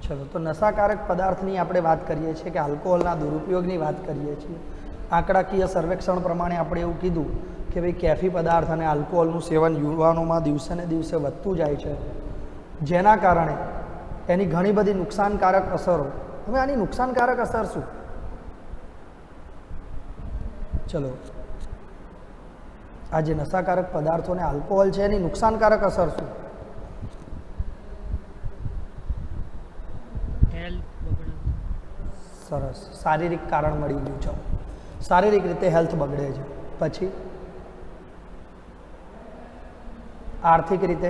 ચલો, તો નશાકારક પદાર્થની આપણે વાત કરીએ છીએ કે આલ્કોહોલના દુરુપયોગની વાત કરીએ છીએ. આંકડાકીય સર્વેક્ષણ પ્રમાણે આપણે એવું કીધું કે ભાઈ કેફી પદાર્થ અને આલ્કોહોલનું સેવન યુવાનોમાં દિવસે ને દિવસે વધતું જાય છે, જેના કારણે એની ઘણી બધી નુકસાનકારક અસરો. હવે આની નુકસાનકારક અસર શું? ચલો, આ જે નશાકારક પદાર્થો અને આલ્કોહોલ છે એની નુકસાનકારક અસર શું? સરસ, શારીરિક કારણ મળી ગયું. ચાલો, શારીરિક રીતે હેલ્થ બગડે છે. પછી આર્થિક રીતે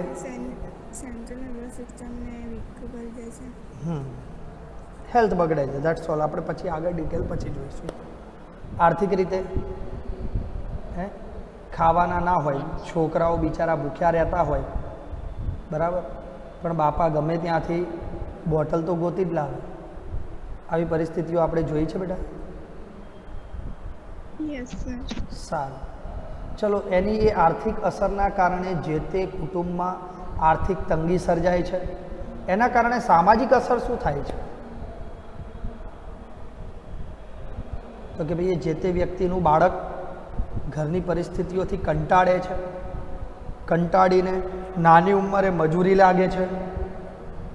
હેલ્થ બગડે છે. That's all. આપણે પછી આગળ ડિટેલ પછી જોઈશું. આર્થિક રીતે ખાવાના ના હોય, છોકરાઓ બિચારા ભૂખ્યા રહેતા હોય, બરાબર, પણ બાપા ગમે ત્યાંથી બોટલ તો ગોતી જ લાવે. આવી પરિસ્થિતિઓ આપણે જોઈ છે બેટા? સારું, ચલો, એની એ આર્થિક અસરના કારણે જે તે કુટુંબમાં આર્થિક તંગી સર્જાય છે. એના કારણે સામાજિક અસર શું થાય છે? તો કે ભાઈ જે તે વ્યક્તિનું બાળક ઘરની પરિસ્થિતિઓથી કંટાળે છે, કંટાળીને નાની ઉંમરે મજૂરી લાગે છે.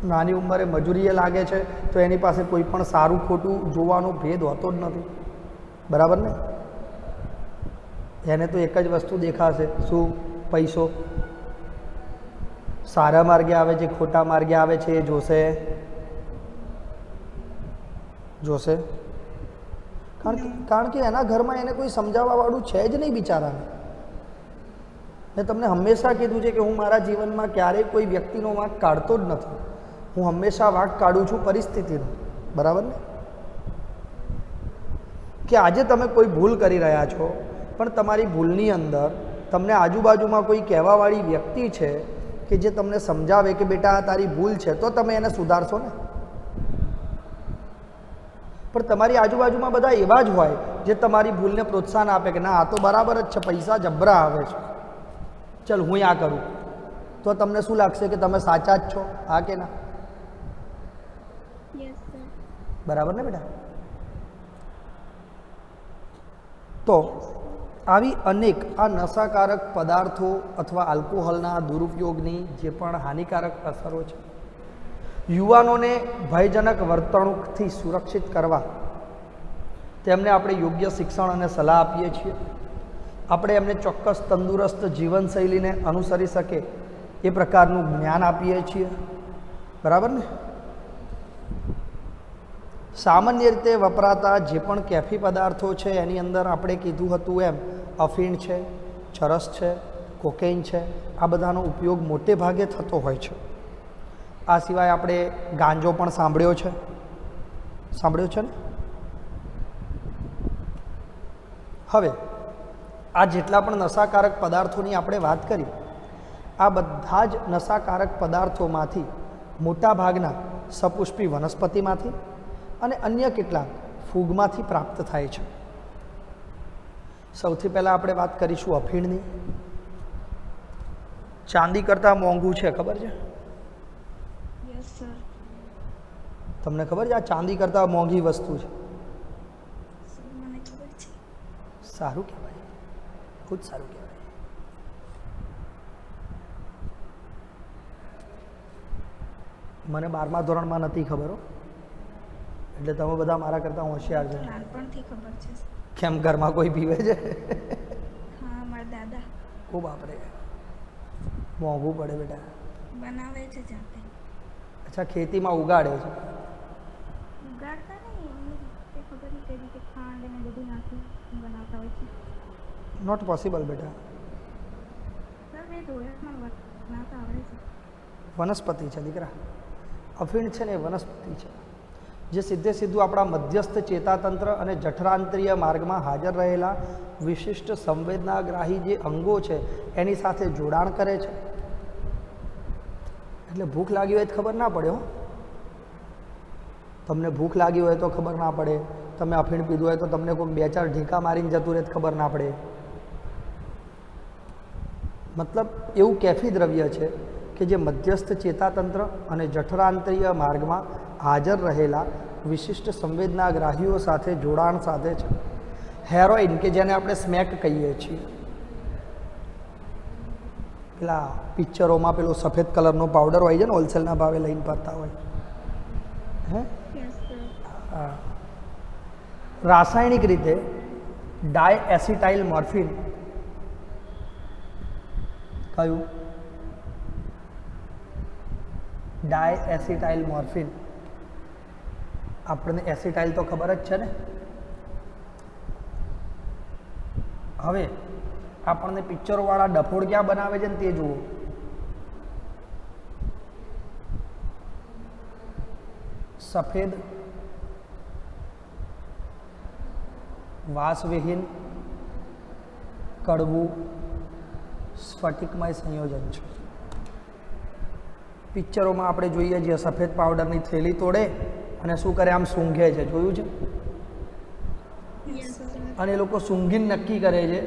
નાની ઉંમરે મજૂરીએ લાગે છે તો એની પાસે કોઈ પણ સારું ખોટું જોવાનો ભેદ હોતો જ નથી, બરાબર ને? એને તો એક જ વસ્તુ દેખાશે, શું? પૈસો. સારા માર્ગે આવે છે, ખોટા માર્ગે આવે છે એ જોશે. કારણ કે એના ઘરમાં એને કોઈ સમજાવવાવાળું છે જ નહીં બિચારાને. મેં તમને હંમેશા કીધું છે કે હું મારા જીવનમાં ક્યારેય કોઈ વ્યક્તિનો વાંક કાઢતો જ નથી. હું હંમેશા વાંક કાઢું છું પરિસ્થિતિનો, બરાબર ને? કે આજે તમે કોઈ ભૂલ કરી રહ્યા છો, પણ તમારી ભૂલની અંદર તમને આજુબાજુમાં કોઈ કહેવાવાળી વ્યક્તિ છે કે જે તમને સમજાવે કે બેટા આ તારી ભૂલ છે, તો તમે એને સુધારશો ને. પણ તમારી આજુબાજુમાં બધા એવા જ હોય જે તમારી ભૂલને પ્રોત્સાહન આપે કે ના આ તો બરાબર જ છે, પૈસા જબરા આવે છે, ચલ હું આ કરું. તો તમને શું લાગશે કે તમે સાચા જ છો? હા કે ના? બરાબર ને બેટા? તો આવી અનેક આ નશાકારક પદાર્થો અથવા આલ્કોહોલના દુરુપયોગની જે પણ હાનિકારક અસરો છે, યુવાનોને ભયજનક વર્તણૂકથી સુરક્ષિત કરવા તેમને આપણે યોગ્ય શિક્ષણ અને સલાહ આપીએ છીએ. આપણે એમને ચોક્કસ તંદુરસ્ત જીવનશૈલીને અનુસરી શકે એ પ્રકારનું જ્ઞાન આપીએ છીએ, બરાબર ને? સામાન્ય રીતે વપરાતા જે પણ કેફી પદાર્થો છે એની અંદર આપણે કીધું હતું એમ અફીણ છે, ચરસ છે, કોકેઇન છે, આ બધાનો ઉપયોગ મોટે ભાગે થતો હોય છે. આ સિવાય આપણે ગાંજો પણ સાંભળ્યો છે ને? હવે આ જેટલા પણ નશાકારક પદાર્થોની આપણે વાત કરી, આ બધા જ નશાકારક પદાર્થોમાંથી મોટા ભાગના સપુષ્પી વનસ્પતિમાંથી અને અન્ય કેટલાક ફૂગમાંથી પ્રાપ્ત થાય છે. સૌથી પહેલાં આપણે વાત કરીશું અફીણની. ચાંદી કરતાં મોંઘું છે, ખબર છે? તમને ખબર છે આ ચાંદી કરતાં મોંઘી વસ્તુ છે? સારું કહેવાય, ખૂબ સારું કહેવાય. મને 12મા ધોરણમાં નથી ખબર હો, એટલે તમે બધા મારા કરતાં હોશિયાર છે. નાનપણથી ખબર છે. કેમ, ઘરમાં કોઈ પીવે છે? હા, મારા દાદા. ઓ બાપરે, મોંઘું પડે બેટા. બનાવે છે જાતે. અચ્છા, ખેતીમાં ઉગાડે છે? ઉગાડતા નહીં, એમની રીતે ખબર નહીં કઈ રીતે ખાંડ અને બધું નાખી બનાવતા હોય છે. નોટ પોસિબલ બેટા. સર મેં ધોરણમાં બનાવતા આવડે છે. વનસ્પતિ છે દીકરા. અફીણ છે ને એ વનસ્પતિ છે જે સીધે સીધું આપણા મધ્યસ્થ ચેતાતંત્ર અને જઠરાંતરીય માર્ગમાં હાજર રહેલા વિશિષ્ટ સંવેદનાગ્રાહી જે અંગો છે એની સાથે જોડાણ કરે છે. એટલે ભૂખ લાગી હોય તો ખબર ના પડે હો. તમને ભૂખ લાગી હોય તો ખબર ના પડે. તમે અફીણ પીધું હોય તો તમને કોઈ 2-4 ઢીંકા મારીને જતું રહે તો ખબર ના પડે. મતલબ એવું કેફી દ્રવ્ય છે કે જે મધ્યસ્થ ચેતાતંત્ર અને જઠરાંતરીય માર્ગમાં હાજર રહેલા વિશિષ્ટ સંવેદનાગ્રાહીઓ સાથે જોડાણ સાધે છે. હેરોઇન કે જેને આપણે સ્મેક કહીએ છીએ, પેલા પિક્ચરોમાં પેલો સફેદ કલરનો પાવડર હોય છે ને, હોલસેલના ભાવે લઈને ફરતા હોય, હે? Yes, sir. હા. રાસાયણિક રીતે ડાયએસિટાઇલ મોર્ફિન કયું? ડાયએસિટાઇલ મોર્ફિન. આપણને એસિટાઇલ તો ખબર જ છે ને. હવે આપણને પિક્ચરોવાળા ડફોડ ક્યાં બનાવે છે ને તે જુઓ. સફેદ વાસવિહીન કડવું સ્ફટિકમય સંયોજન છે. પિક્ચરોમાં આપણે જોઈએ છીએ સફેદ પાવડરની થેલી તોડે અને શું કરે, આમ સૂંઘે છે, જોયું છે? Yes, sir. અને એ લોકો સૂંઘીને નક્કી કરે છે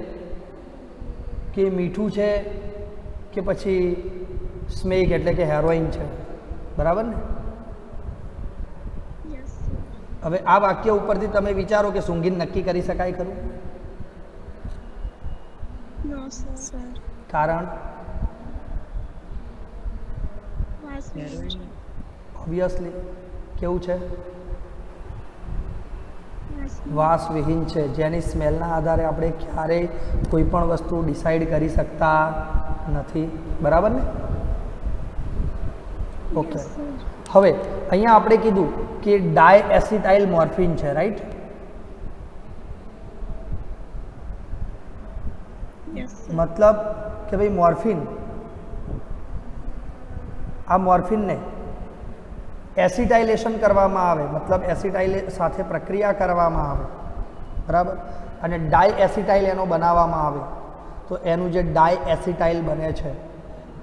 કે મીઠું છે કે પછી સ્મેક એટલે કે હેરોઇન છે, બરાબર ને? Yes, sir. હવે આ વાક્ય ઉપરથી તમે વિચારો કે સૂંઘીને નક્કી કરી શકાય ખરું? No, sir. કારણ વાસવિહીન. ઓબ્વિયસલી કેવું છે? વાસવિહીન. વાસવિહીન છે, જેની સ્મેલના આધારે આપણે ક્યારેય કોઈ પણ વસ્તુ ડિસાઈડ કરી શકતા નથી, બરાબર ને? ઓકે. Yes, sir. હવે અહીંયા આપણે કીધું કે ડાયએસિટાઇલ મોર્ફિન છે, રાઈટ? Yes, sir. મતલબ કે ભાઈ મોર્ફિન, આ મોર્ફિનને એસિટાઇલેશન કરવામાં આવે, મતલબ એસિટાઇલ સાથે પ્રક્રિયા કરવામાં આવે, બરાબર? અને ડાયએસિટાઇલ એનો બનાવવામાં આવે તો એનું જે ડાયએસિટાઇલ બને છે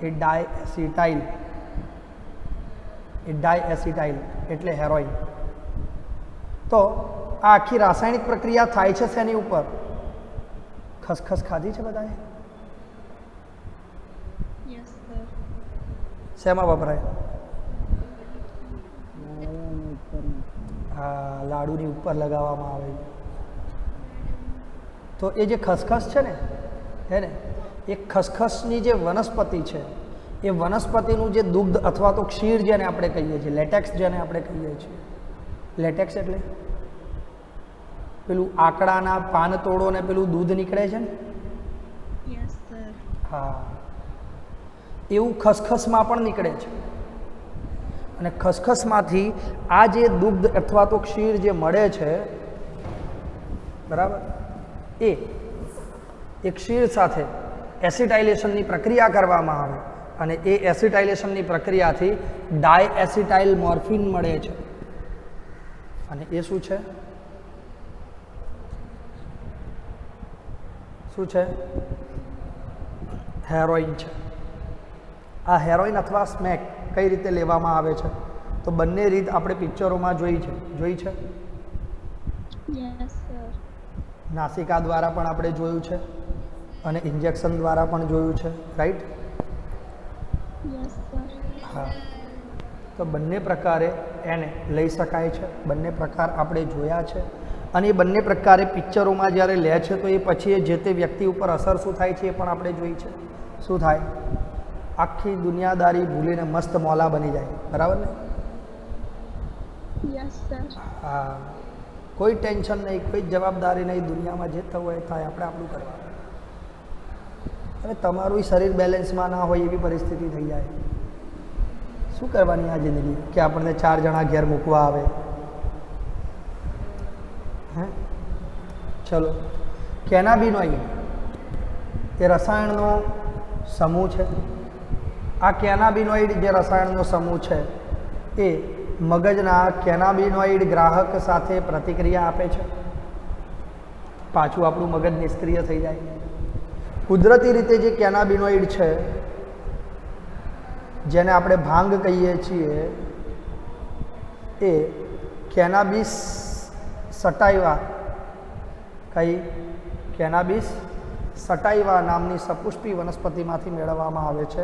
એ ડાયએસિટાઇલ એટલે હેરોઇન. તો આ આખી રાસાયણિક પ્રક્રિયા થાય છે શેની ઉપર? ખસખસ ખાધી છે બધાએ? Yes, sir. શેમાં વપરાય? હા, લાડુની ઉપર લગાવવામાં આવે. તો એ જે ખસખસ છે ને, હે ને, એ ખસખસની જે વનસ્પતિ છે એ વનસ્પતિનું જે દુગ્ધ અથવા તો ક્ષીર જેને આપણે કહીએ છીએ, લેટેક્સ જેને આપણે કહીએ છીએ. લેટેક્સ એટલે પેલું આકડાના પાન તોડો ને પેલું દૂધ નીકળે છે ને, Yes, sir. હા, એવું ખસખસમાં પણ નીકળે છે. અને ખસખસમાંથી આ જે દુગ્ધ અથવા તો ક્ષીર જે મળે છે, બરાબર, એ ક્ષીર સાથે એસિટાઇલેશનની પ્રક્રિયા કરવામાં આવે અને એ એસિટાઇલેશનની પ્રક્રિયાથી ડાયએસિટાઇલ મોર્ફિન મળે છે. અને એ શું છે? શું છે? હેરોઇન છે. આ હેરોઇન અથવા સ્મેક કઈ રીતે લેવામાં આવે છે? તો બંને રીત આપણે પિક્ચરોમાં જોઈ છે. Yes, sir. નાસિકા દ્વારા પણ આપણે જોયું છે અને ઇન્જેક્શન દ્વારા પણ જોયું છે, રાઈટ? Yes, sir. હા. તો બંને પ્રકારે એને લઈ શકાય છે, બંને પ્રકાર આપણે જોયા છે. અને એ બંને પ્રકારે પિક્ચરોમાં જ્યારે લે છે તો એ પછી એ જે તે વ્યક્તિ ઉપર અસર શું થાય છે એ પણ આપણે જોઈ છે. શું થાય? આખી દુનિયાદારી ભૂલીને મસ્ત મોલા બની જાય, બરાબર ને? Yes, sir. હા, કોઈ ટેન્શન નહીં, કોઈ જવાબદારી નહીં, દુનિયામાં જે થવું હોય થાય, આપણે આપણું કરવાનું. અને તમારું શરીર બેલેન્સમાં ના હોય એવી પરિસ્થિતિ થઈ જાય, શું કરવાની આ જિંદગી કે આપણને 4 જણા ઘેર મૂકવા આવે? હે, ચલો. કેનાબિનોઇડ એ રસાયણનો સમૂહ છે. આ કેનાબિનોઇડ જે રસાયણનો સમૂહ છે એ મગજના કેનાબિનોઇડ ગ્રાહક સાથે પ્રતિક્રિયા આપે છે. પાછું આપણું મગજ નિષ્ક્રિય થઈ જાય. કુદરતી રીતે જે કેનાબિનોઇડ છે જેને આપણે ભાંગ કહીએ છીએ એ કેનાબિસ સટાઇવા, કઈ? કેનાબિસ સટાઇવા નામની સપુષ્પી વનસ્પતિમાંથી મેળવવામાં આવે છે.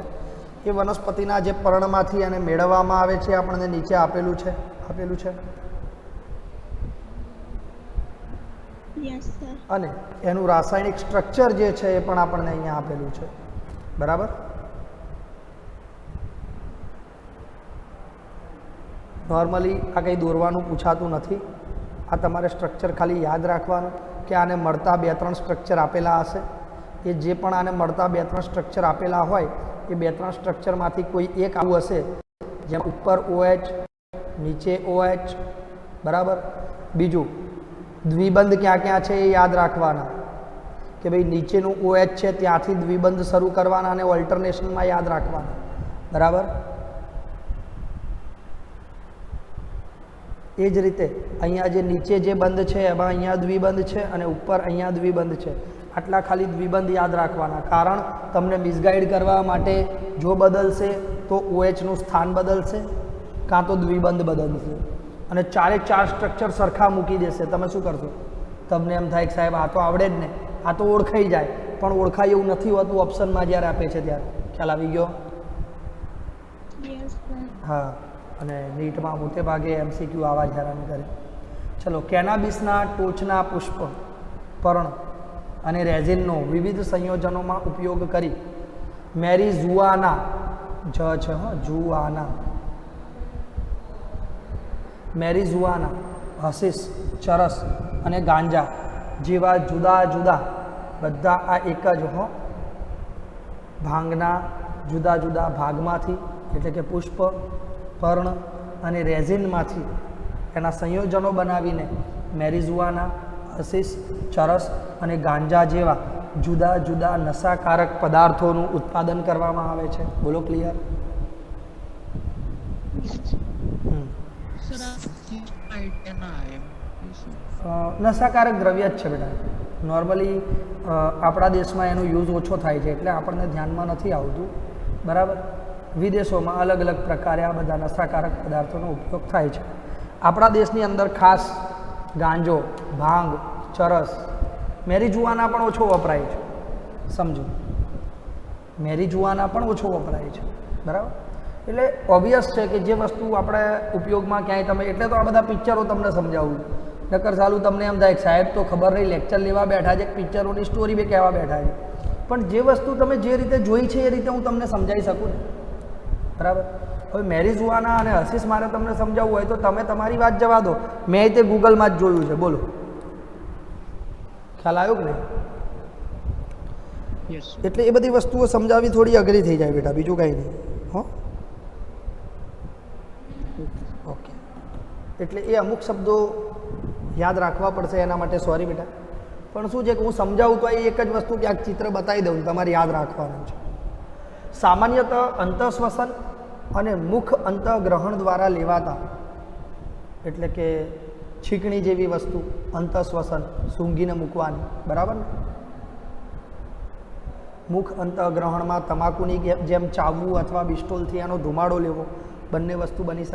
એ વનસ્પતિના જે પર્ણમાંથી એને મેળવવામાં આવે છે આપણને નીચે આપેલું છે, આપેલું છે યસ સર. અને એનું રાસાયણિક સ્ટ્રક્ચર જે છે એ પણ આપણને અહીંયા આપેલું છે, બરાબર. નોર્મલી આ કંઈ દોરવાનું પૂછાતું નથી, આ તમારે સ્ટ્રક્ચર ખાલી યાદ રાખવાનું કે આને મળતા 2-3 સ્ટ્રક્ચર આપેલા હશે, એ જે પણ આને મળતા 2-3 સ્ટ્રક્ચર આપેલા હોય એ 2-3 સ્ટ્રક્ચરમાંથી કોઈ એક આવું હશે જેમ ઉપર OH નીચે OH, બરાબર. બીજું દ્વિબંધ ક્યાં ક્યાં છે એ યાદ રાખવાના કે ભાઈ નીચેનું OH છે ત્યાંથી દ્વિબંધ શરૂ કરવાના અને ઓલ્ટરનેશનમાં યાદ રાખવાના, બરાબર. એ જ રીતે અહીંયા જે નીચે જે બંધ છે એમાં અહીંયા દ્વિબંધ છે અને ઉપર અહીંયા દ્વિબંધ છે, આટલા ખાલી દ્વિબંધ યાદ રાખવાના. કારણ તમને મિસગાઈડ કરવા માટે જો બદલશે તો OHનું સ્થાન બદલશે કાં તો દ્વિબંધ બદલશે અને 4 સ્ટ્રક્ચર સરખા મૂકી દેશે. તમે શું કરશો? તમને એમ થાય કે સાહેબ આ તો આવડે જ ને, આ તો ઓળખાઈ જાય, પણ ઓળખાય એવું નથી હોતું ઓપ્શનમાં જ્યારે આપે છે ત્યારે. ખ્યાલ આવી ગયો? Yes sir. હા, અને નીટમાં મોટે ભાગે MCQ આવા જ હેરાન કરે. ચલો, કેનાબિસના ટોચના પુષ્પ, પર્ણ અને રેઝિનનો વિવિધ સંયોજનોમાં ઉપયોગ કરી મેરીઝુઆના જુઆના મેરીઝુઆના, હસીસ, ચરસ અને ગાંજા જેવા જુદા જુદા બધા આ એક જ ભાંગના જુદા જુદા ભાગમાંથી એટલે કે પુષ્પ, પર્ણ અને રેઝિનમાંથી એના સંયોજનો બનાવીને મેરીઝુઆના, હસીસ, ચરસ અને ગાંજા જેવા જુદા જુદા નશાકારક પદાર્થોનું ઉત્પાદન કરવામાં આવે છે. બોલો ક્લિયર? નશાકારક દ્રવ્ય જ છે બેટા. નોર્મલી આપણા દેશમાં એનો યુઝ ઓછો થાય છે એટલે આપણને ધ્યાનમાં નથી આવતું, બરાબર. વિદેશોમાં અલગ અલગ પ્રકારે આ બધા નશાકારક પદાર્થોનો ઉપયોગ થાય છે. આપણા દેશની અંદર ખાસ ગાંજો, ભાંગ, ચરસ, મેરીજુઆના પણ ઓછો વપરાય છે. સમજો, મેરીજુઆના પણ ઓછો વપરાય છે, બરાબર. એટલે ઓબ્વિયસ છે કે જે વસ્તુ આપણે ઉપયોગમાં ક્યાંય તમે, એટલે તો આ બધા પિક્ચરો તમને સમજાવું. નકર ચાલુ તમને એમ થાય સાહેબ તો ખબર નહીં લેક્ચર લેવા બેઠા છે, પિક્ચરોની સ્ટોરી બી કહેવા બેઠા છે, પણ જે વસ્તુ તમે જે રીતે જોઈ છે એ રીતે હું તમને સમજાવી શકું ને, બરાબર. હવે મેરીજુઆના અને હસીસ મારે તમને સમજાવવું હોય તો તમે તમારી વાત જવા દો, મેં તે ગૂગલમાં જ જોયું છે. બોલો, ખ્યાલ આવ્યો કે નહીં? એટલે એ બધી વસ્તુઓ સમજાવવી થોડી અઘરી થઈ જાય બેટા, બીજું કંઈ નહીં. હો, ઓકે. એટલે એ અમુક શબ્દો યાદ રાખવા પડશે, એના માટે સોરી બેટા. પણ શું છે કે હું સમજાવું તો એ એક જ વસ્તુ ક્યાંક ચિત્ર બતાવી દઉં, તમારે યાદ રાખવાનું છે. સામાન્યતઃ અંતઃશ્વસન અને મુખ અંતઃગ્રહણ દ્વારા લેવાતા, એટલે કે છીકણી જેવી વસ્તુ, અંતઃશ્વસન, સૂંઘીને મૂકવાની, બરાબર ને. મુખ અંતઃગ્રહણમાં તમાકુની જેમ ચાવવું અથવા બિસ્ટોલથી એનો ધુમાડો લેવો, બંને વસ્તુ બની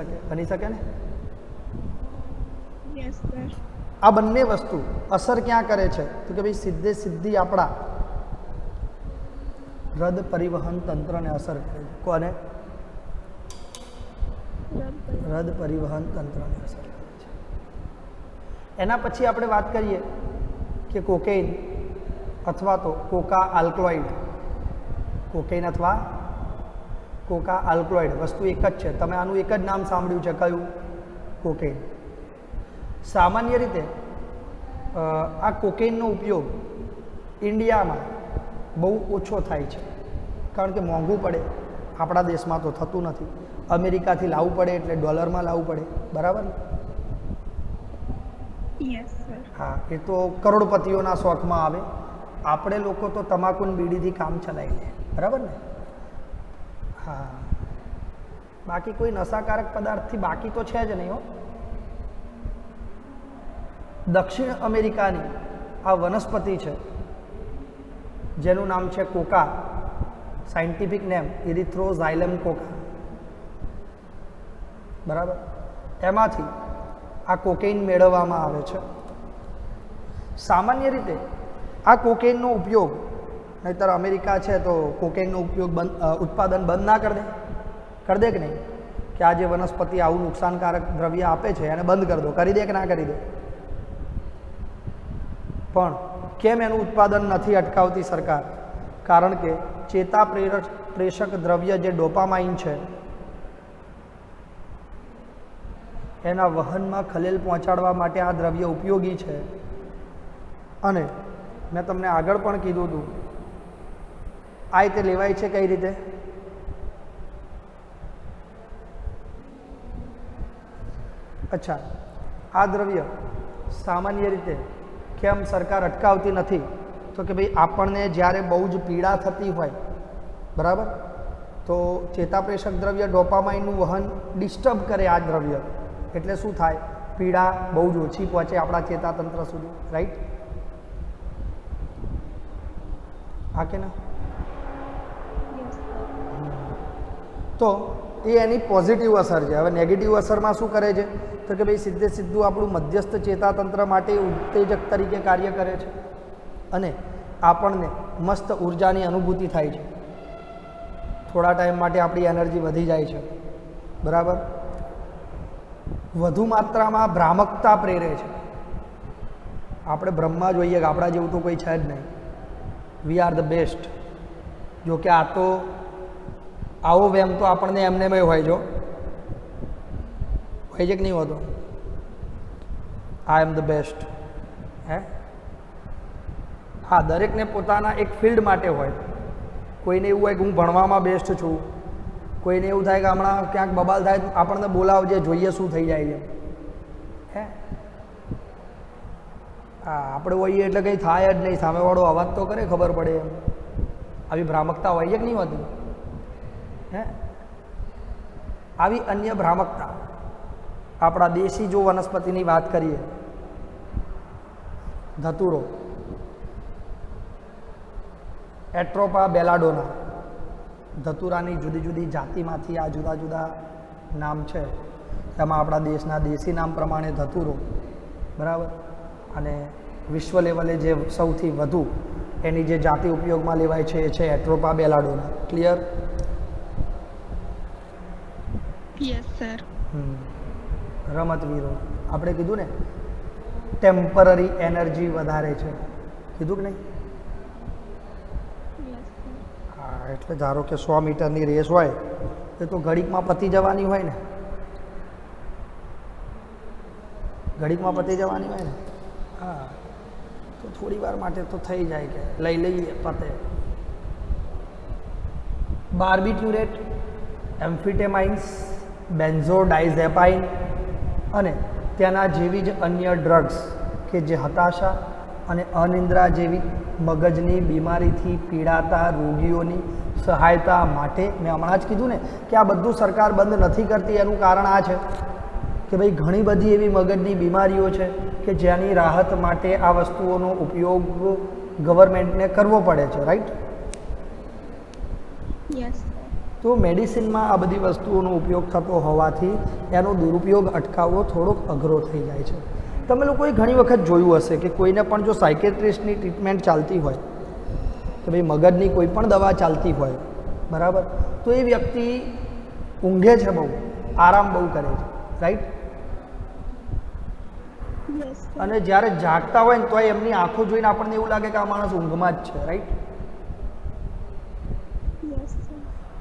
શકે ને. Yes sir. આ બંને વસ્તુ અસર ક્યાં કરે છે તો કે ભાઈ સીધી આપણા હૃદ પરિવહન તંત્રને અસર કરે છે. કોને? હૃદ પરિવહન તંત્રને અસર કરે છે. એના પછી આપણે વાત કરીએ કે કોકેઇન અથવા તો કોકા આલ્કલોઇડ. કોકેઇન અથવા કોકા આલ્કલોઇડ વસ્તુ એક જ છે. તમે આનું એક જ નામ સાંભળ્યું છે, કયું? કોકેઇન. સામાન્ય રીતે આ કોકેઇનનો ઉપયોગ ઇન્ડિયામાં બહુ ઓછો થાય છે, કારણ કે મોંઘું પડે. આપણા દેશમાં તો થતું નથી, અમેરિકાથી લાવવું પડે એટલે ડોલરમાં લાવવું પડે, બરાબર ને? Yes sir. હા, એ તો કરોડપતિઓના શોખમાં આવે. આપણે લોકો તો તમાકુની બીડીથી કામ ચલાવી લે, બરાબર ને? હા, બાકી કોઈ નશાકારક પદાર્થથી બાકી તો છે જ નહીં હો. દક્ષિણ અમેરિકાની આ વનસ્પતિ છે જેનું નામ છે કોકા, સાયન્ટિફિક નેમ ઇરિથ્રોઝાઇલમ કોકા, બરાબર. એમાંથી આ કોકેઇન મેળવવામાં આવે છે. સામાન્ય રીતે આ કોકેઇનનો ઉપયોગ, નહીંતર અમેરિકા છે તો કોકેઇનનો ઉપયોગ ઉત્પાદન બંધ ના કરી દે કે નહીં? કે આ જે વનસ્પતિ આવું નુકસાનકારક દ્રવ્ય આપે છે એને બંધ કરી દો, કરી દે કે ના કરી દે? પણ કેમ એનું ઉત્પાદન નથી અટકાવતી સરકાર? કારણ કે ચેતા પ્રેષક દ્રવ્ય જે ડોપામાઇન છે એના વહનમાં ખલેલ પહોંચાડવા માટે આ દ્રવ્ય ઉપયોગી છે. અને મેં તમને આગળ પણ કીધું હતું, આ રીતે લેવાય છે કઈ રીતે? અચ્છા, આ દ્રવ્ય સામાન્ય રીતે કેમ સરકાર અટકાવતી નથી? તો કે ભાઈ આપણને જ્યારે બહુ જ પીડા થતી હોય, બરાબર, તો ચેતાપ્રેષક દ્રવ્ય ડોપામાઇનનું વહન ડિસ્ટર્બ કરે આ દ્રવ્ય, એટલે શું થાય? પીડા બહુ જ ઓછી પહોંચે આપણા ચેતાતંત્ર સુધી, રાઈટ? હા કે ના? તો એ એની પોઝિટિવ અસર છે. હવે નેગેટિવ અસરમાં શું કરે છે? તો કે ભાઈ સીધું આપણું મધ્યસ્થ ચેતાતંત્ર માટે ઉત્તેજક તરીકે કાર્ય કરે છે અને આપણને મસ્ત ઉર્જાની અનુભૂતિ થાય છે. થોડા ટાઈમ માટે આપણી એનર્જી વધી જાય છે, બરાબર. વધુ માત્રામાં ભ્રામકતા પ્રેરે છે. આપણે બ્રહ્મા જોઈએ કે આપણા જેવું તો કોઈ છે જ નહીં. We are the best. જો કે આ તો આવો વેમ તો આપણને એમને હોય જો હોય છે કે નહીં હોતો? આઈ એમ ધ બેસ્ટ. હે, હા, દરેકને પોતાના એક ફિલ્ડ માટે હોય. કોઈને એવું હોય કે હું ભણવામાં બેસ્ટ છું, કોઈને એવું થાય કે હમણાં ક્યાંક બબાલ થાય આપણને બોલાવજે, જોઈએ શું થઈ જાય છે. હે, હા, આપણે હોઈએ એટલે કંઈ થાય જ નહીં, સામેવાળો અવાજ તો કરે, ખબર પડે એમ. આવી ભ્રામકતા હોય છે કે નહીં હોતી? હે, આવી અન્ય ભ્રામકતા આપણા દેશી જો વનસ્પતિની વાત કરીએ, ધતુરો, એટ્રોપા બેલાડોના, ધતુરાની જુદી જુદી જાતિમાંથી આ જુદા જુદા નામ છે. તેમાં આપણા દેશના દેશી નામ પ્રમાણે ધતુરો, બરાબર, અને વિશ્વ લેવલે જે સૌથી વધુ એની જે જાતિ ઉપયોગમાં લેવાય છે એ છે એટ્રોપા બેલાડોના. ક્લિયર? Yes sir. રમતવીરો, આપણે કીધું ને ટેમ્પરરી એનર્જી વધારે છે, કીધું કે નહીં? હા, એટલે ધારો કે 100 મીટરની રેસ હોય એ તો ઘડીકમાં પતી જવાની હોય ને, ઘડીકમાં પતી જવાની હોય ને. હા, તો થોડી વાર માટે તો થઈ જાય કે લઈ લઈએ, પતે. બાર્બિટ્યુરેટ, એમ્ફિટેમાઇન્સ, બેન્ઝોડાઇઝેપાઇન અને તેના જેવી જ અન્ય ડ્રગ્સ કે જે હતાશા અને અનિદ્રા જેવી મગજની બીમારીથી પીડાતા રોગીઓની સહાયતા માટે, મેં હમણાં જ કીધું ને કે આ બધું સરકાર બંધ નથી કરતી. એનું કારણ આ છે કે ભાઈ ઘણી બધી એવી મગજની બીમારીઓ છે કે જેની રાહત માટે આ વસ્તુઓનો ઉપયોગ ગવર્મેન્ટને કરવો પડે છે, રાઈટ? યસ. તો મેડિસિનમાં આ બધી વસ્તુઓનો ઉપયોગ થતો હોવાથી એનો દુરુપયોગ અટકાવવો થોડોક અઘરો થઈ જાય છે. તમે લોકોએ ઘણી વખત જોયું હશે કે કોઈને પણ જો સાયકેટ્રિસ્ટની ટ્રીટમેન્ટ ચાલતી હોય કે ભાઈ મગજની કોઈ પણ દવા ચાલતી હોય, બરાબર, તો એ વ્યક્તિ ઊંઘે છે, બહુ આરામ બહુ કરે છે, રાઈટ? અને જ્યારે જાગતા હોય ને તો એમની આંખો જોઈને આપણને એવું લાગે કે આ માણસ ઊંઘમાં જ છે, રાઈટ?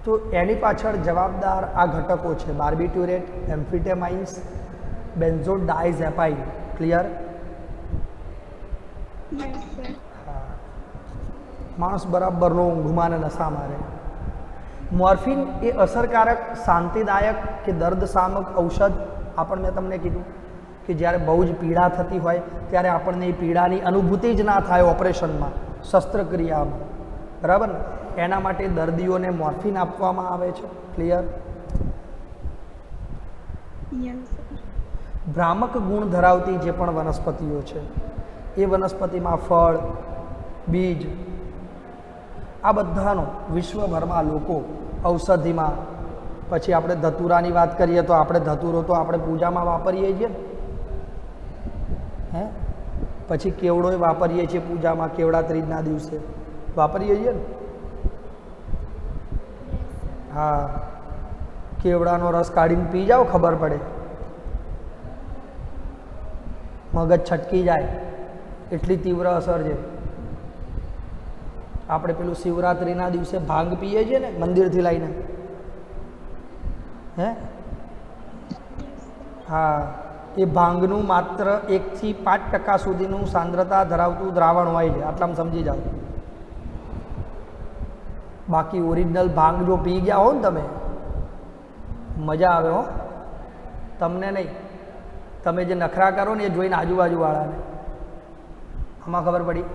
તો એની પાછળ જવાબદાર આ ઘટકો છે: બાર્બિટ્યુરેટ, એમ્ફિટેમાઇન્સ, બેન્ઝોડાઇઝેપાઇન. ક્લિયર? હા, માણસ બરાબરનો ઊંઘમાં ને નશા મારે. મોર્ફિન એ અસરકારક શાંતિદાયક કે દર્દશામક ઔષધ. પણ મેં તમને કીધું કે જ્યારે બહુ જ પીડા થતી હોય ત્યારે આપણને એ પીડાની અનુભૂતિ જ ના થાય ઓપરેશનમાં, શસ્ત્રક્રિયામાં, બરાબર ને? એના માટે દર્દીઓને મોર્ફિન આપવામાં આવે છે. ક્લિયર? ભ્રામક ગુણ ધરાવતી જે પણ વનસ્પતિઓ છે એ વનસ્પતિમાં ફળ, બીજ, આ બધાનો વિશ્વભરમાં લોકો ઔષધિમાં, પછી આપણે ધતુરાની વાત કરીએ તો આપણે ધતુરો તો આપણે પૂજામાં વાપરીએ છીએ, હે? પછી કેવડોય વાપરીએ છીએ પૂજામાં, કેવડા ત્રીજના દિવસે વાપરીએ છીએ ને. હા, કેવડાનો રસ કાઢીને પી જાઓ, ખબર પડે, મગજ છટકી જાય, એટલી તીવ્ર અસર છે. આપણે પેલું શિવરાત્રિના દિવસે ભાંગ પીએ છીએ ને મંદિરથી લઈને, હે, હા, એ ભાંગનું માત્ર 1 થી 5% સુધીનું સાંદ્રતા ધરાવતું દ્રાવણ હોય છે, આટલામાં સમજી જાઓ. બાકી ઓરિજિનલ ભાંગ જો પી ગયા હો ને તમે, મજા આવે હો, તમને નહીં, તમે જે નખરા કરો ને એ જોઈને આજુબાજુવાળાને. આમાં ખબર પડી?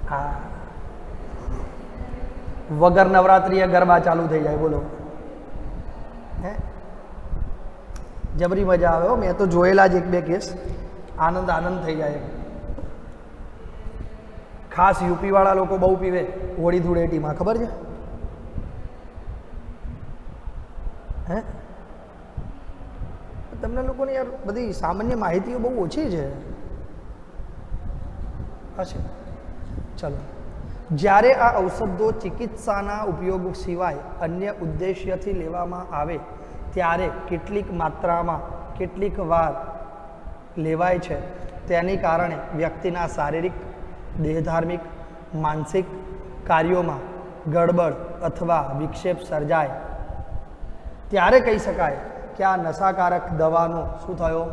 હા, વગર નવરાત્રિએ ગરબા ચાલુ થઈ જાય, બોલો, હે, જબરી મજા આવે હો. મેં તો જોયેલા જ 1-2 કેસ, આનંદ થઈ જાય. ખાસ યુપીવાળા લોકો બહુ પીવે હોળી ધૂળેટીમાં, ખબર છે? હે, તમને લોકોને યાર બધી સામાન્ય માહિતીઓ બહુ ઓછી છે. હશે, ચલો. જ્યારે આ ઔષધો ચિકિત્સાના ઉપયોગ સિવાય અન્ય ઉદ્દેશ્યથી લેવામાં આવે ત્યારે કેટલીક માત્રામાં કેટલીક વાર લેવાય છે, તેની કારણે વ્યક્તિના શારીરિક, દેહધાર્મિક, માનસિક કાર્યોમાં ગડબડ અથવા વિક્ષેપ સર્જાય ત્યારે કહી શકાય કે આ નશાકારક દવાનો શું થયો?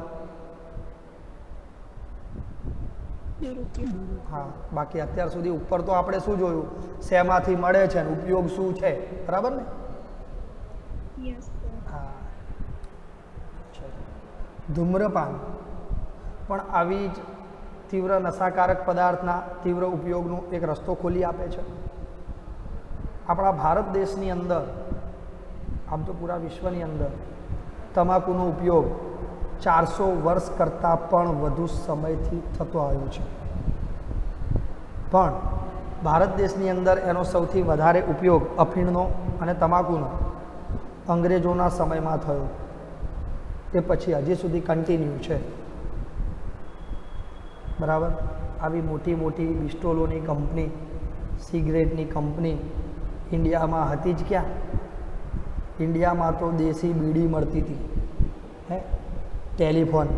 હા, બાકી અત્યાર સુધી ઉપર તો આપણે શું જોયું? શેમાંથી મળે છે ને ઉપયોગ શું છે, બરાબર ને? હા. ધૂમ્રપાન પણ આવી જ તીવ્ર નશાકારક પદાર્થના તીવ્ર ઉપયોગનો એક રસ્તો ખોલી આપે છે. આપણા ભારત દેશની અંદર, આમ તો પૂરા વિશ્વની અંદર તમાકુનો ઉપયોગ 400 વર્ષ કરતાં પણ વધુ સમયથી થતો આવ્યો છે. પણ ભારત દેશની અંદર એનો સૌથી વધારે ઉપયોગ અફીણનો અને તમાકુનો અંગ્રેજોના સમયમાં થયો. એ પછી હજી સુધી કન્ટિન્યુ છે, બરાબર. આવી મોટી મોટી બિસ્ટોલોની કંપની, સિગરેટની કંપની ઇન્ડિયામાં હતી જ ક્યાં? ઇન્ડિયામાં તો દેશી બીડી મળતી હતી, હે, ટેલિફોન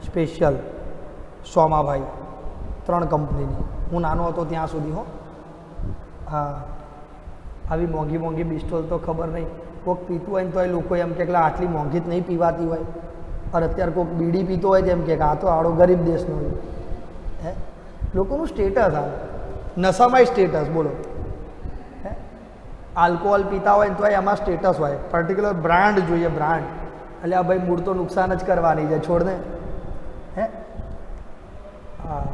સ્પેશિયલ સોમાભાઈ, 3 કંપનીની. હું નાનો હતો ત્યાં સુધી, હો. હા, આવી મોંઘી મોંઘી બિસ્ટોલ તો ખબર નહીં, કોઈક પીતું હોય ને તો એ લોકો એમ કે આટલી મોંઘી જ નહીં પીવાતી હોય. અને અત્યારે કોઈક બીડી પીતો હોય તેમ કે આ તો આડો ગરીબ દેશનો હોય, હે. લોકોનું સ્ટેટસ આ નશામાં સ્ટેટસ, બોલો, હે. આલ્કોહોલ પીતા હોય ને તો એમાં સ્ટેટસ હોય, પર્ટિક્યુલર બ્રાન્ડ જોઈએ, બ્રાન્ડ. એટલે આ ભાઈ મૂળ તો નુકસાન જ કરવાની છે, છોડને, હે. હા,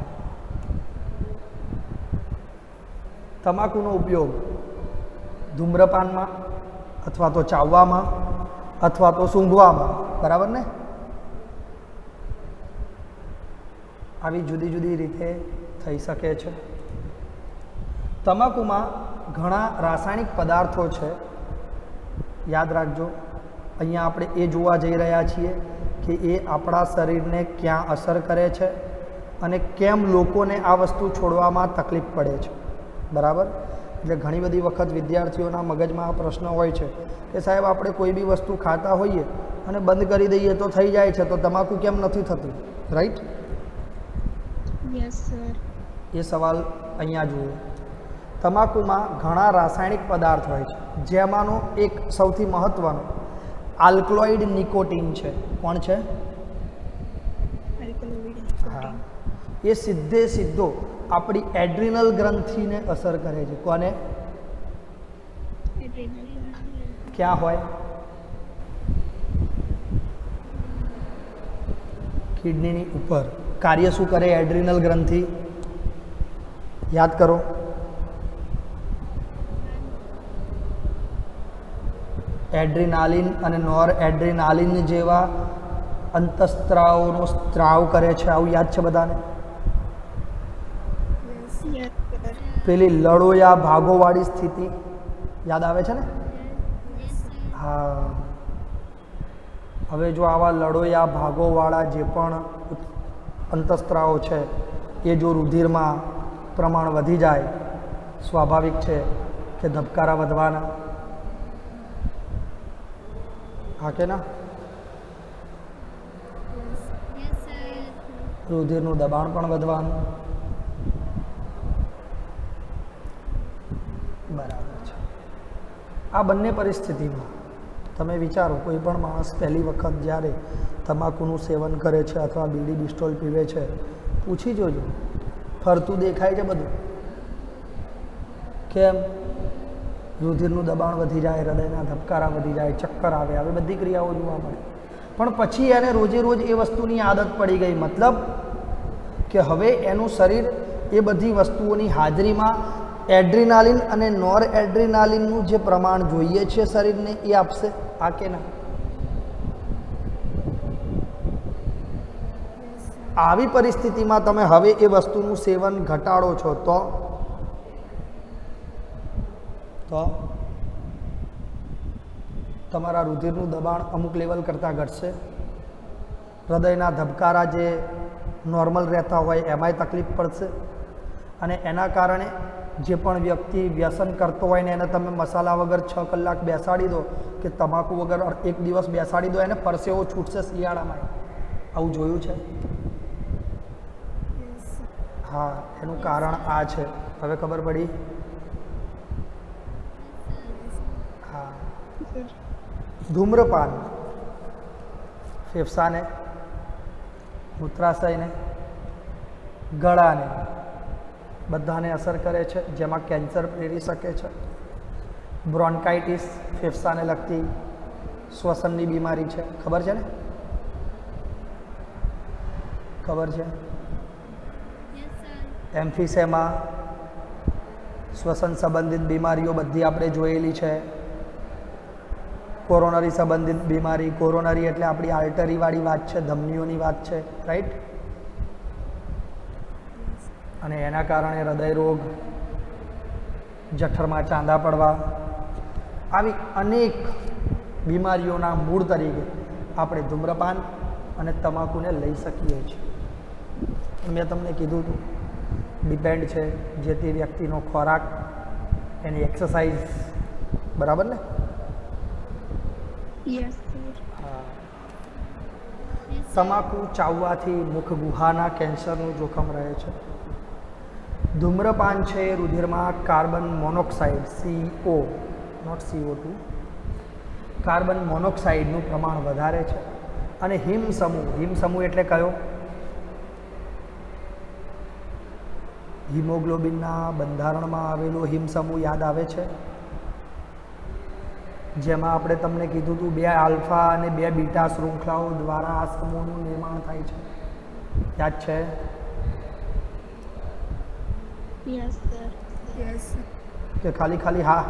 તમાકુનો ઉપયોગ ધૂમ્રપાનમાં અથવા તો ચાવવામાં અથવા તો સૂંઘવામાં, બરાબર ને? આવી જુદી જુદી રીતે થઈ શકે છે. તમાકુમાં ઘણા રાસાયણિક પદાર્થો છે, યાદ રાખજો. અહીંયા આપણે એ જોવા જઈ રહ્યા છીએ કે એ આપણા શરીરને ક્યાં અસર કરે છે અને કેમ લોકોને આ વસ્તુ છોડવામાં તકલીફ પડે છે, બરાબર. એટલે ઘણી બધી વખત વિદ્યાર્થીઓના મગજમાં આ પ્રશ્ન હોય છે કે સાહેબ આપણે કોઈ બી વસ્તુ ખાતા હોઈએ અને બંધ કરી દઈએ તો થઈ જાય છે, તો તમાકુ કેમ નથી થતું? રાઈટ? Yes sir. એ સવાલ અહીંયા જુઓ. તમાકુમાં ઘણા રાસાયણિક પદાર્થ હોય છે, જેમાંનો એક સૌથી મહત્ત્વનો આલ્કલોઇડ નિકોટિન છે. કોણ છે? હા, એ સીધો આપણી એડ્રિનલ ગ્રંથિને અસર કરે છે. કોને? ક્યાં હોય? કિડનીની ઉપર. કાર્ય શું કરે એડ્રિનલ ગ્રંથિ? યાદ કરો. એડ્રિનાલિન અને નોર એડ્રિનાલિન જેવા અંતઃસ્ત્રાવોનો સ્ત્રાવ કરે છે. આવું યાદ છે બધાને? પેલી લડોયા ભાગોવાળી સ્થિતિ યાદ આવે છે ને? હા. હવે જો આવા લડોયા ભાગોવાળા જે પણ અંતઃસ્ત્રાવો છે એ જો રુધિરમાં પ્રમાણ વધી જાય, સ્વાભાવિક છે કે ધબકારા વધવાના. હા કે ના? રુધિરનું દબાણ પણ વધવાનું. બરાબર છે. આ બંને પરિસ્થિતિમાં તમે વિચારો, કોઈ પણ માણસ પહેલી વખત જ્યારે તમાકુનું સેવન કરે છે અથવા બીડી બિસ્ટોલ પીવે છે, પૂછી જોજો, ફરતું દેખાય છે બધું. કેમ? રુધિરનું દબાણ વધી જાય, હૃદયના ધબકારા વધી જાય, ચક્કર આવે, આવી બધી ક્રિયાઓ જોવા મળે. પણ પછી એને રોજે રોજ એ વસ્તુની આદત પડી ગઈ, મતલબ કે હવે એનું શરીર એ બધી વસ્તુઓની હાજરીમાં એડ્રિનાલિન અને નોર એડ્રિનાલિનનું જે પ્રમાણ જોઈએ છે શરીરને એ આપશે. આ કે ના? આવી પરિસ્થિતિમાં તમે હવે એ વસ્તુનું સેવન ઘટાડો છો તો તમારા રુધિરનું દબાણ અમુક લેવલ કરતાં ઘટશે. હૃદયના ધબકારા જે નોર્મલ રહેતા હોય એમાંય તકલીફ પડશે. અને એના કારણે જે પણ વ્યક્તિ વ્યસન કરતો હોય ને એને તમે મસાલા વગર 6 કલાક બેસાડી દો કે તમાકુ વગર 1 દિવસ બેસાડી દો, એને પરસેવો છૂટશે શિયાળામાં. આવું જોયું છે? હા, એનું કારણ આ છે. હવે ખબર પડી? હા. ધૂમ્રપાન ફેફસાને, મૂત્રાશયને, ગળાને બધાને અસર કરે છે, જેમાં કેન્સર પ્રેરી શકે છે. બ્રોન્કાઇટિસ ફેફસાને લગતી શ્વસનની બીમારી છે. ખબર છે ને? ખબર છે? એમ્ફિસેમા, શ્વસન સંબંધિત બીમારીઓ બધી આપણે જોયેલી છે. કોરોનરી સંબંધિત બીમારી, કોરોનરી એટલે આપણી આર્ટરીવાળી વાત છે, ધમનીઓની વાત છે, રાઈટ? અને એના કારણે હૃદય રોગ, જઠરમાં ચાંદા પડવા, આવી અનેક બીમારીઓના મૂળ તરીકે આપણે ધૂમ્રપાન અને તમાકુને લઈ શકીએ છીએ. મેં તમને કીધું હતું, ડિપેન્ડ છે જે તે વ્યક્તિનો ખોરાક, એની એક્સરસાઇઝ, બરાબર ને? હા. તમાકુ ચાવવાથી મુખ ગુહાના કેન્સરનું જોખમ રહે છે. ધૂમ્રપાન છે રુધિરમાં carbon monoxide CO, not CO2, carbon મોનોક્સાઇડનું પ્રમાણ વધારે છે. અને હિમસમૂહ એટલે કયો? હિમોગ્લોબિનના બંધારણમાં આવેલો હિમસમૂહ યાદ આવે છે? જેમાં આપણે તમને કીધું હતું 2 આલ્ફા અને 2 બીટા શૃંખલાઓ દ્વારા આ સમૂહનું નિર્માણ થાય છે. યાદ છે? કે ખાલી હા?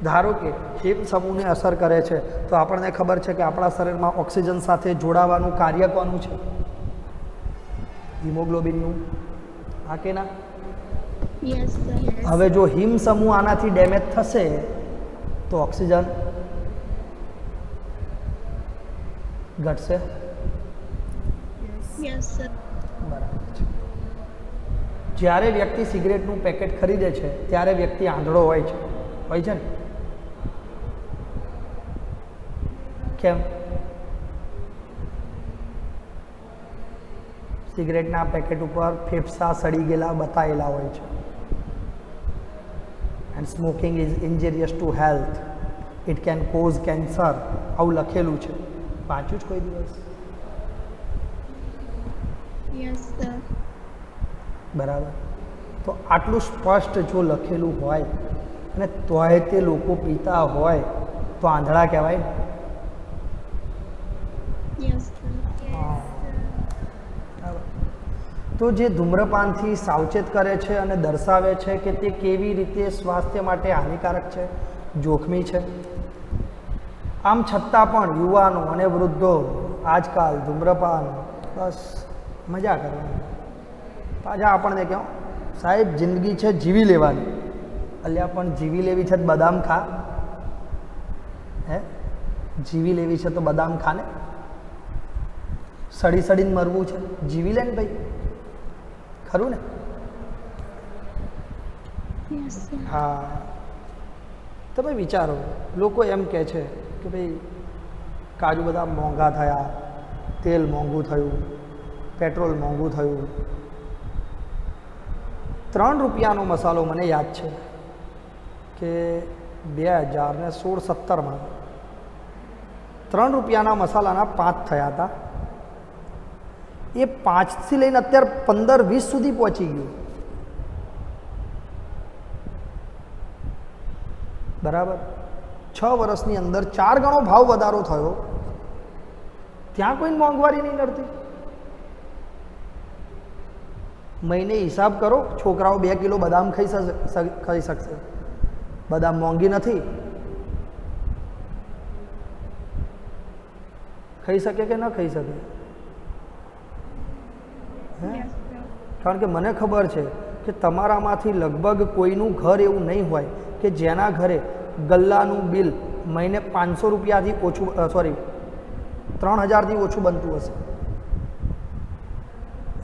ધારો કે હિમ સમૂહને અસર કરે છે તો આપણને ખબર છે કે આપણા શરીરમાં ઓક્સિજન સાથે જોડાવાનું કાર્ય કોનું છે? હિમોગ્લોબિનનું. હા કે ના? હવે જો હિમ સમૂહ આનાથી ડેમેજ થશે તો ઓક્સિજન ઘટશે. બરાબર છે. જ્યારે વ્યક્તિ સિગરેટનું પેકેટ ખરીદે છે ત્યારે વ્યક્તિ આંધળો હોય છે ને? કેમ? સિગરેટના પેકેટ ઉપર ફેફસા સડી ગયેલા બતાવેલા હોય છે. And smoking is ઇન્જરિયસ to health, it can cause cancer, આવું લખેલું છે. વાંચ્યું જ કોઈ દિવસ? બરાબર. તો આટલું સ્પષ્ટ જો લખેલું હોય અને તોય તે લોકો પીતા હોય તો આંધળા કહેવાય? તો જે ધૂમ્રપાનથી સાવચેત કરે છે અને દર્શાવે છે કે તે કેવી રીતે સ્વાસ્થ્ય માટે હાનિકારક છે, જોખમી છે. આમ છતાં પણ યુવાનો અને વૃદ્ધો આજકાલ ધૂમ્રપાન બસ મજા કરવાની. પાછા આપણને કહો સાહેબ જિંદગી છે જીવી લેવાની. અલ્યા પણ જીવી લેવી છે તો બદામ ખા. હે? જીવી લેવી છે તો બદામ ખા ને. સડીને મરવું છે, જીવી લે ને ભાઈ. ખરું ને? Yes sir. હા, તમે વિચારો, લોકો એમ કહે છે કે ભાઈ કાજુ બદામ મોંઘા થયા, તેલ મોંઘું થયું, પેટ્રોલ મોંઘું થયું. 3 રૂપિયાનો મસાલો મને યાદ છે કે 2016-17માં 3 રૂપિયાના મસાલાના 5 થયા હતા. એ 5થી લઈને અત્યારે 15-20 સુધી પહોંચી ગયું. બરાબર, 6 વર્ષની અંદર 4 ગણો ભાવ વધારો થયો. ત્યાં કોઈ મોંઘવારી નહીં નડતી. મહિને હિસાબ કરો, છોકરાઓ 2 કિલો બદામ ખાઈ શકશે. બદામ મોંઘી નથી. ખાઈ શકે કે ન ખાઈ શકે? હે? Yes sir. કારણ કે મને ખબર છે કે તમારામાંથી લગભગ કોઈનું ઘર એવું નહીં હોય કે જેના ઘરે ગલ્લાનું બિલ મહિને 500 રૂપિયાથી ઓછું, 3000થી ઓછું બનતું હશે.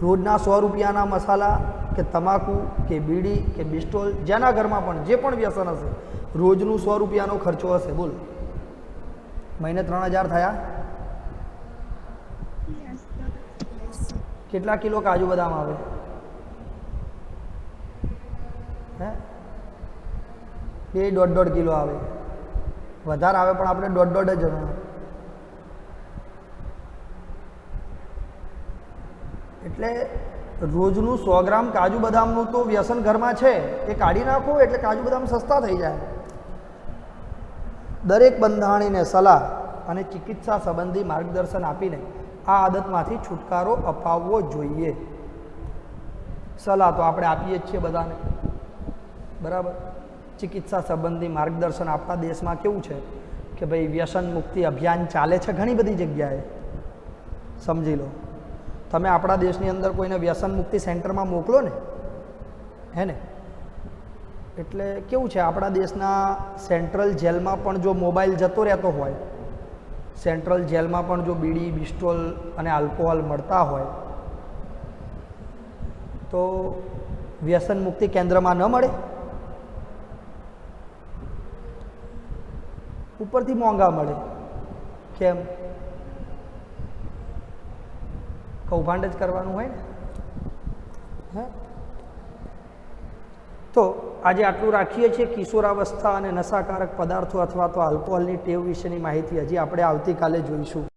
રોજના 100 રૂપિયાના મસાલા કે તમાકુ કે બીડી કે બિસ્ટોલ, જેના ઘરમાં પણ જે પણ વ્યસન હશે, રોજનું 100 રૂપિયાનો ખર્ચો હશે. બોલ, મહિને 3000 થયા. Yes sir. કેટલા કિલો કાજુ બદામ આવે? હે? 2.5 કિલો આવે. વધારે આવે પણ આપણે 1.5 જ આવે. એટલે રોજનું 100 ગ્રામ કાજુ બદામનું તો વ્યસન ઘરમાં છે, એ કાઢી નાખો એટલે કાજુ બદામ સસ્તા થઈ જાય. દરેક બંધાણીને સલાહ અને ચિકિત્સા સંબંધી માર્ગદર્શન આપીને આ આદતમાંથી છુટકારો અપાવવો જોઈએ. સલાહ તો આપણે આપીએ જ છીએ બધાને, બરાબર. ચિકિત્સા સંબંધી માર્ગદર્શન આપણા દેશમાં કેવું છે કે ભાઈ વ્યસન મુક્તિ અભિયાન ચાલે છે ઘણી બધી જગ્યાએ. સમજી લો, તમે આપણા દેશની અંદર કોઈને વ્યસન મુક્તિ સેન્ટરમાં મોકલો ને, હે ને, એટલે કેવું છે, આપણા દેશના સેન્ટ્રલ જેલમાં પણ જો મોબાઈલ જતો રહેતો હોય, સેન્ટ્રલ જેલમાં પણ જો બીડી, બિસ્ટોલ અને આલ્કોહોલ મળતા હોય, તો વ્યસન મુક્તિ કેન્દ્રમાં ન મળે? ઉપરથી મોંઘા મળે. કેમ? કૌભાંડ જ કરવાનું હોય ને. હે? તો આજે આટલું રાખીએ છીએ. કિશોરાવસ્થા અને નશાકારક પદાર્થો અથવા તો આલ્કોહોલની ટેવ વિશેની માહિતી હજી આપણે આવતીકાલે જોઈશું.